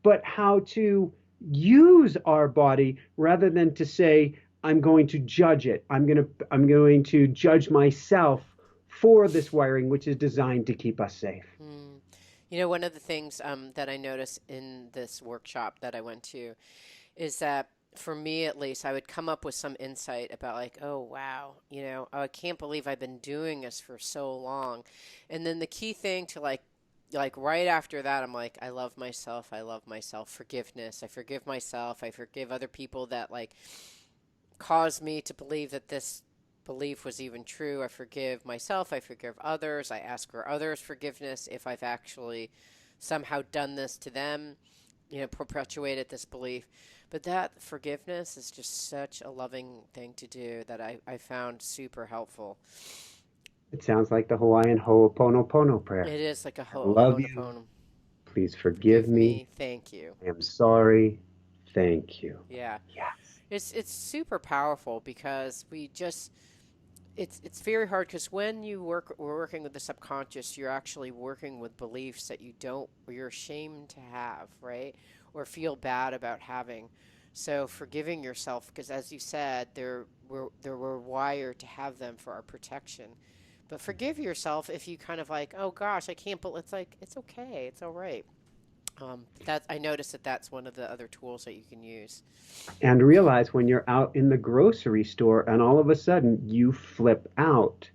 but how to use our body rather than to say, I'm going to judge it. I'm going to judge myself for this wiring, which is designed to keep us safe. Mm. You know, one of the things that I noticed in this workshop that I went to is that for me at least, I would come up with some insight about like, oh wow, oh, I can't believe I've been doing this for so long. And then the key thing to like right after that, I'm like, I love myself. I love myself. Forgiveness. I forgive myself. I forgive other people that like caused me to believe that this belief was even true. I forgive myself. I forgive others. I ask for others' forgiveness if I've actually somehow done this to them, perpetuated this belief. But that forgiveness is just such a loving thing to do that I found super helpful. It sounds like the Hawaiian Ho'oponopono prayer. It is like a I love you. ho'oponopono. Please forgive Forgive me. me. Thank you. I am sorry. Thank you. Yeah. Yes. It's super powerful because it's very hard because when we're working with the subconscious, you're actually working with beliefs that you're ashamed to have, right? Or feel bad about having. So forgiving yourself, because as you said, we're wired to have them for our protection. But forgive yourself if you kind of like, oh gosh, I can't. But it's like it's okay, it's all right. That I noticed that's one of the other tools that you can use. And realize when you're out in the grocery store and all of a sudden you flip out,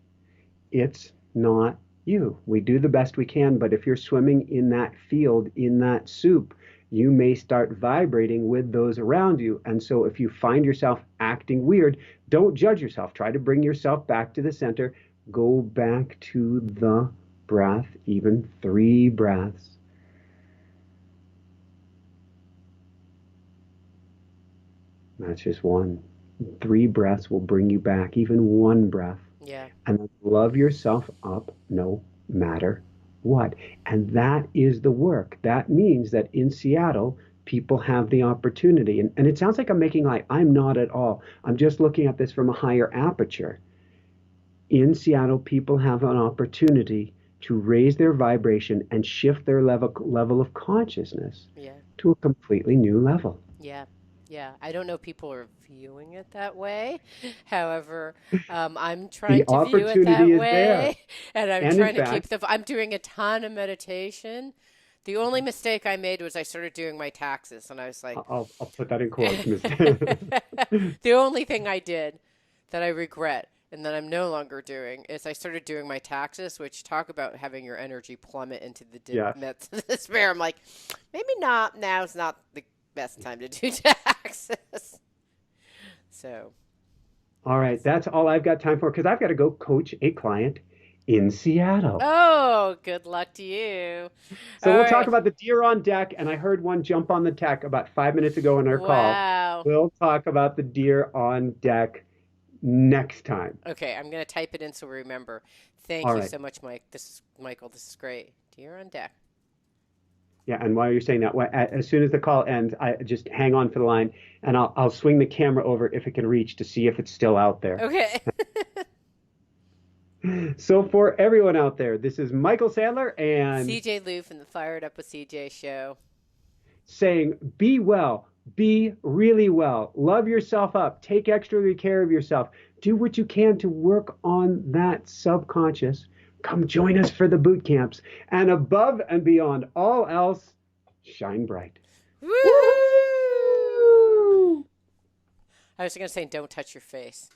it's not you. We do the best we can, but if you're swimming in that field, in that soup, you may start vibrating with those around you. And so if you find yourself acting weird, don't judge yourself. Try to bring yourself back to the center. Go back to the breath, even 3 breaths. That's just one. 3 breaths will bring you back, even 1 breath. Yeah. And then love yourself up no matter what. And that is the work. That means that in Seattle, people have the opportunity. And it sounds like I'm making light. I'm not at all. I'm just looking at this from a higher aperture. In Seattle, people have an opportunity to raise their vibration and shift their level of consciousness Yeah. to a completely new level. Yeah. Yeah, I don't know if people are viewing it that way. However, I'm The trying to view it opportunity that is there. way, and I'm And in trying to keep fact, I'm doing a ton of meditation. The only mistake I made was I started doing my taxes, and I was like, I'll put that in quotes, Miss. the only thing I did that I regret and that I'm no longer doing is I started doing my taxes, which talk about having your energy plummet into the Yes. depths of despair. I'm like, maybe not. Now's not the best time to do taxes. So, All right, yes. that's all I've got time for because I've got to go coach a client in Seattle. Oh, good luck to you. So All we'll talk right. about the deer on deck, and I heard one jump on the deck about 5 minutes ago in our call. Wow. We'll talk about the deer on deck next time. Okay, I'm going to type it in so we remember. Thank All you right. so much, Mike. Michael. This is great. Deer on deck. Yeah, and while you're saying that, as soon as the call ends, I just hang on for the line, and I'll swing the camera over if it can reach to see if it's still out there. Okay. So for everyone out there, this is Michael Sandler and CJ Loof and the Fired Up with CJ show. saying, be well, be really well, love yourself up, take extra care of yourself, do what you can to work on that subconscious. Come join us for the boot camps, and above and beyond all else, shine bright. Woo! Woo! I was going to say, don't touch your face.